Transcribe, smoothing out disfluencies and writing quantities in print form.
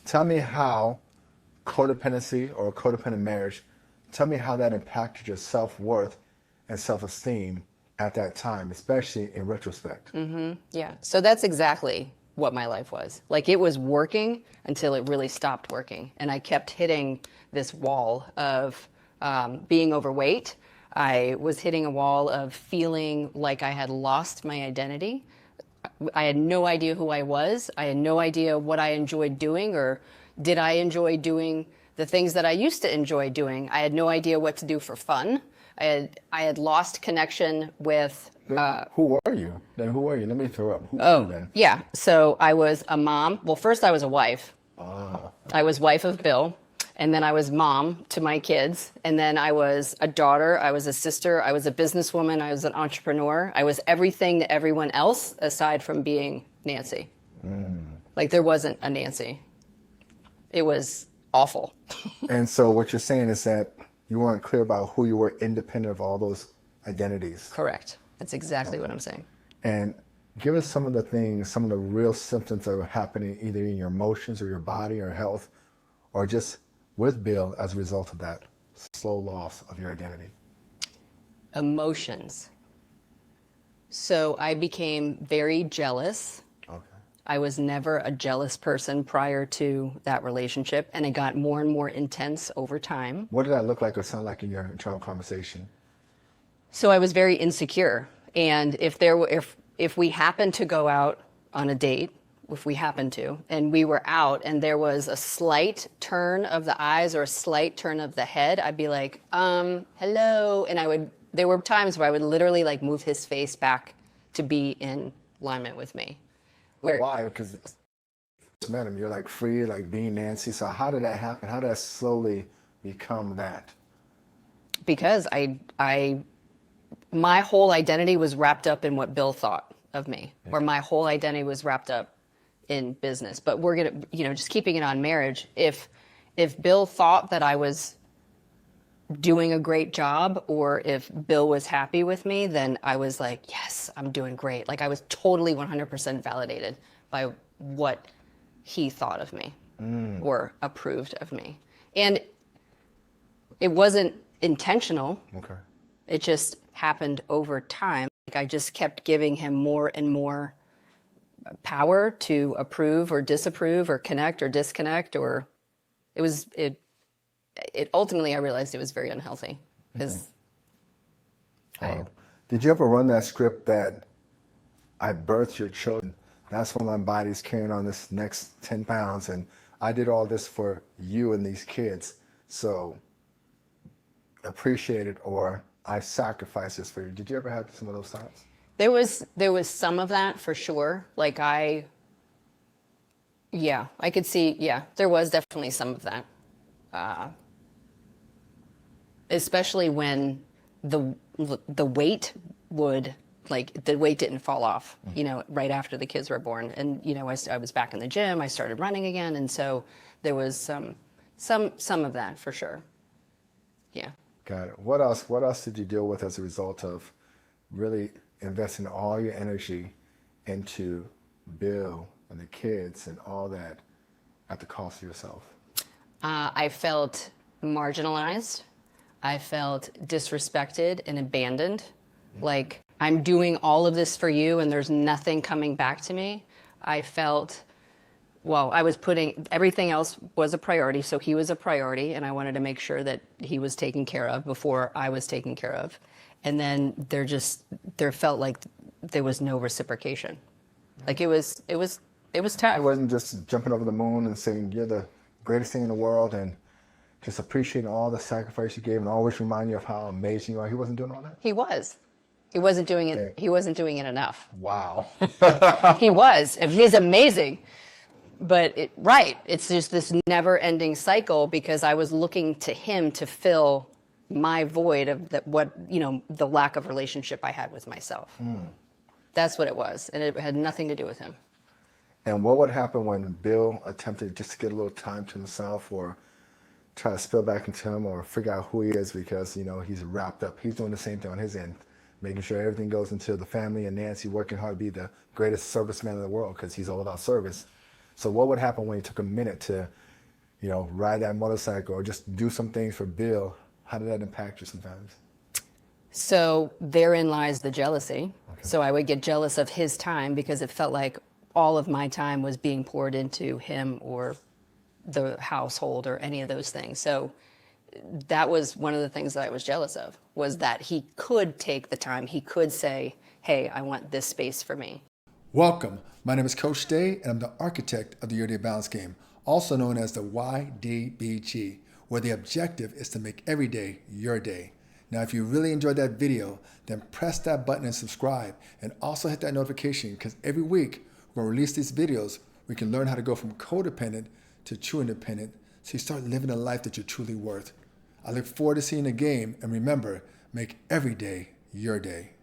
Tell me how codependency or codependent marriage, tell me how that impacted your self-worth and self-esteem at that time, especially in retrospect. Yeah. So that's exactly what my life was. Like, it was working until it really stopped working. And I kept hitting this wall of being overweight. I was hitting a wall of feeling like I had lost my identity. I had no idea who I was. I had no idea what I enjoyed doing, or did I enjoy doing the things that I used to enjoy doing. I had no idea what to do for fun. I had lost connection with... Who were you? Then who were you? Let me throw up. Who were you then? Yeah. So I was a mom. Well, first I was a wife. I was wife of Bill. And then I was mom to my kids. And then I was a daughter. I was a sister. I was a businesswoman. I was an entrepreneur. I was everything to everyone else aside from being Nancy. Like, there wasn't a Nancy. It was awful. And so what you're saying is that you weren't clear about who you were independent of all those identities. Correct. That's exactly what I'm saying. And give us some of the things, some of the real symptoms that were happening either in your emotions or your body or health, or just with Bill as a result of that slow loss of your identity. Emotions. So I became very jealous. Okay. I was never a jealous person prior to that relationship, and it got more and more intense over time. What did that look like or sound like in your internal conversation? So I was very insecure, and if we happened to go out on a date, if we happened to, and we were out and there was a slight turn of the eyes or a slight turn of the head, I'd be like, hello. And there were times where I would literally like move his face back to be in alignment with me. Why? Because madam, you're like free, like being Nancy. So how did that happen? How did that slowly become that? Because my whole identity was wrapped up in what Bill thought of me, or my whole identity was wrapped up in business. But we're going to, just keeping it on marriage. If Bill thought that I was doing a great job, or if Bill was happy with me, then I was like, yes, I'm doing great. Like, I was totally 100% validated by what he thought of me or approved of me. And it wasn't intentional. Okay. It just happened over time. Like, I just kept giving him more and more power to approve or disapprove or connect or disconnect, or it ultimately I realized it was very unhealthy. Because Did you ever run that script that I birthed your children? That's why my body's carrying on this next 10 pounds, and I did all this for you and these kids. So appreciate it, or I sacrificed this for you. Did you ever have some of those thoughts? There was some of that for sure. Like, I could see, there was definitely some of that. Especially when the weight the weight didn't fall off, right after the kids were born. And, I was back in the gym, I started running again. And so there was some of that for sure. Yeah. Got it. What else did you deal with as a result of really investing all your energy into Bill and the kids and all that at the cost of yourself? I felt marginalized. I felt disrespected and abandoned. Like, I'm doing all of this for you and there's nothing coming back to me. I felt, I was putting, everything else was a priority, so he was a priority, and I wanted to make sure that he was taken care of before I was taken care of. And then there felt like there was no reciprocation. Like, it was tough. It wasn't just jumping over the moon and saying you're the greatest thing in the world and just appreciating all the sacrifice you gave and always remind you of how amazing you are. He wasn't doing all that? He was. He wasn't doing it. Okay. He wasn't doing it enough. Wow. He was. He's amazing. But it's just this never-ending cycle, because I was looking to him to fill my void of the lack of relationship I had with myself. That's what it was, and it had nothing to do with him. And what would happen when Bill attempted just to get a little time to himself, or try to spill back into him, or figure out who he is, because he's wrapped up. He's doing the same thing on his end, making sure everything goes into the family, and Nancy working hard to be the greatest serviceman in the world because he's all about service. So what would happen when you took a minute to, ride that motorcycle or just do some things for Bill? How did that impact you sometimes? So therein lies the jealousy. So I would get jealous of his time because it felt like all of my time was being poured into him or the household or any of those things. So that was one of the things that I was jealous of, was that he could take the time. He could say, hey, I want this space for me. Welcome. My name is Coach Day, and I'm the architect of the YourDay Balance Game, also known as the YDBG, where the objective is to make every day your day. Now, if you really enjoyed that video, then press that button and subscribe, and also hit that notification, because every week we're going to release these videos where you can learn how to go from codependent to true independent, so you start living a life that you're truly worth. I look forward to seeing the game, and remember, make every day your day.